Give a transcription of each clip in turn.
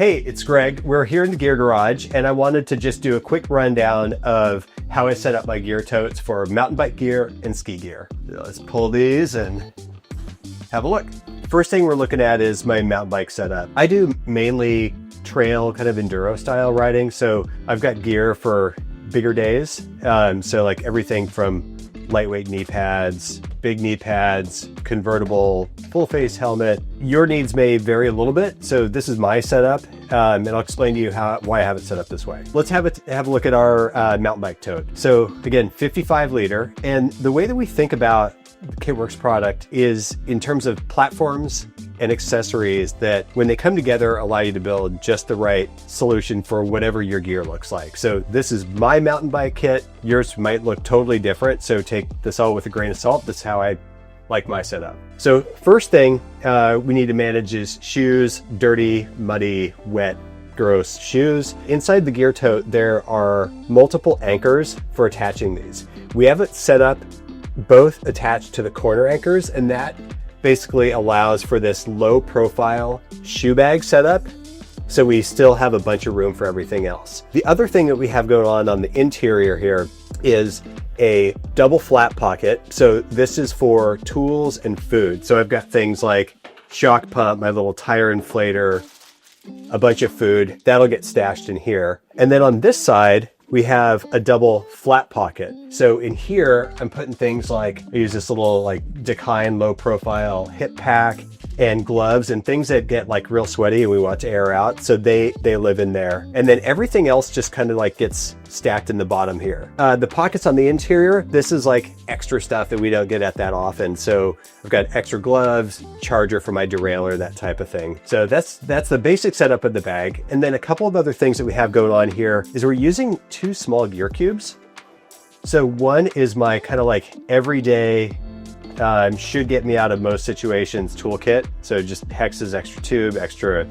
Hey, it's Greg. We're here in the Gear Garage, and I wanted to just do a quick rundown of how I set up my gear totes for mountain bike gear and ski gear. So let's pull these and have a look. First thing we're looking at is my mountain bike setup. I do mainly trail kind of enduro style riding, so I've got gear for bigger days. So like everything from lightweight knee pads, big knee pads, convertible, full face helmet. Your needs may vary a little bit. So this is my setup, and I'll explain to you why I have it set up this way. Let's have a look at our mountain bike tote. So again, 55 liter. And the way that we think about the Kitworks product is in terms of platforms and accessories that when they come together allow you to build just the right solution for whatever your gear looks like. So this is my mountain bike kit. Yours might look totally different, so take this all with a grain of salt. That's how I like my setup. So first thing we need to manage is shoes, dirty, muddy, wet, gross shoes. Inside the gear tote there are multiple anchors for attaching these. We have it set up both attached to the corner anchors, and that basically allows for this low profile shoe bag setup, so we still have a bunch of room for everything else. The other thing that we have going on the interior here is a double flap pocket. So this is for tools and food. So I've got things like shock pump, my little tire inflator, a bunch of food that'll get stashed in here. And then on this side we have a double flat pocket. So in here, I'm putting things like, I use this little like Decline low profile hip pack and gloves and things that get like real sweaty and we want to air out. So they live in there. And then everything else just kind of like gets stacked in the bottom here. The pockets on the interior, this is like extra stuff that we don't get at that often. So I've got extra gloves, charger for my derailleur, that type of thing. So that's the basic setup of the bag. And then a couple of other things that we have going on here is we're using two small gear cubes. So one is my kind of like everyday, should get me out of most situations toolkit. So just hexes, extra tube, extra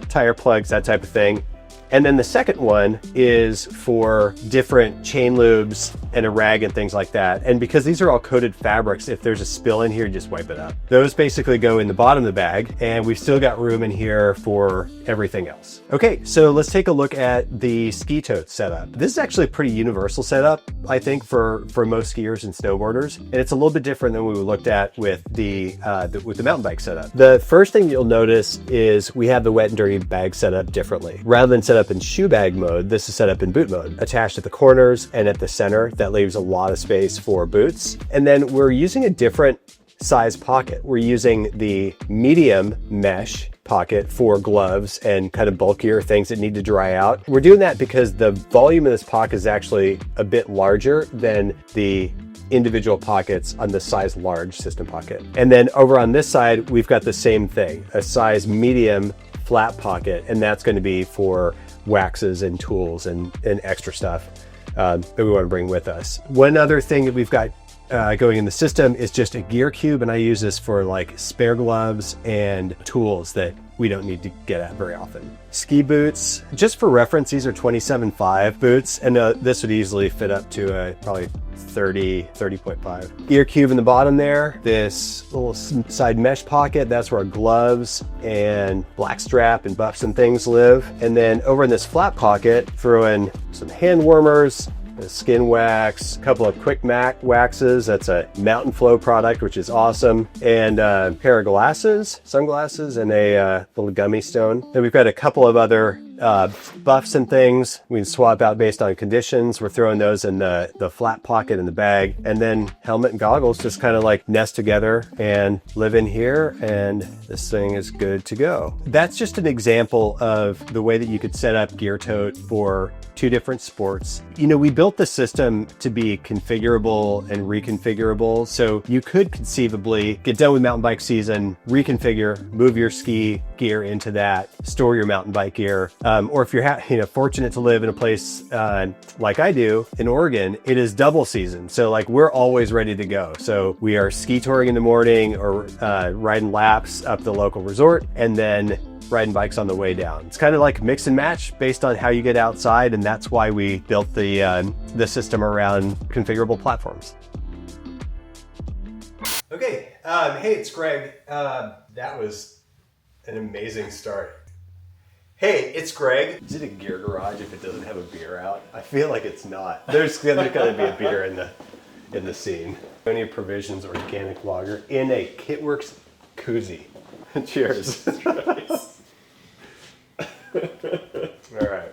tire plugs, that type of thing. And then the second one is for different chain lubes and a rag and things like that. And because these are all coated fabrics, if there's a spill in here, just wipe it up. Those basically go in the bottom of the bag, and we've still got room in here for everything else. Okay, so let's take a look at the ski tote setup. This is actually a pretty universal setup, I think, for most skiers and snowboarders. And it's a little bit different than what we looked at with the mountain bike setup. The first thing you'll notice is we have the wet and dirty bag set up differently. Rather than set up in shoe bag mode, this is set up in boot mode. Attached at the corners and at the center, that leaves a lot of space for boots. And then we're using a different size pocket. We're using the medium mesh pocket for gloves and kind of bulkier things that need to dry out. We're doing that because the volume of this pocket is actually a bit larger than the individual pockets on the size large system pocket. And then over on this side, we've got the same thing, a size medium flat pocket, and that's going to be for waxes and tools and extra stuff that we want to bring with us. One other thing that we've got going in the system is just a gear cube, and I use this for like spare gloves and tools that we don't need to get at very often. Ski boots, just for reference, these are 27.5 boots, and this would easily fit up to probably 30.5. Gear cube in the bottom there, this little side mesh pocket, that's where our gloves and black strap and buffs and things live. And then over in this flat pocket, throw in some hand warmers, a skin wax, a couple of quick mac waxes. That's a Mountain Flow product, which is awesome. And a pair of glasses, sunglasses, and a little gummy stone. Then we've got a couple of other buffs and things we can swap out based on conditions. We're throwing those in the flat pocket in the bag. And then helmet and goggles just kind of like nest together and live in here, and this thing is good to go. That's just an example of the way that you could set up Gear Tote for two different sports. You know, we built the system to be configurable and reconfigurable. So you could conceivably get done with mountain bike season, reconfigure, move your ski gear into that, store your mountain bike gear. Or if you're fortunate to live in a place like I do in Oregon, it is double season. So like we're always ready to go. So we are ski touring in the morning or riding laps up the local resort, and then riding bikes on the way down. It's kind of like mix and match based on how you get outside, and that's why we built the system around configurable platforms. Okay, hey, it's Greg. That was an amazing start. Hey, it's Greg. Is it a gear garage if it doesn't have a beer out? I feel like it's not. There's gonna be a beer in the scene. Any Provisions organic lager in a Kitworks koozie. Cheers. All right.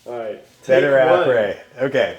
All right. Better apres. Okay.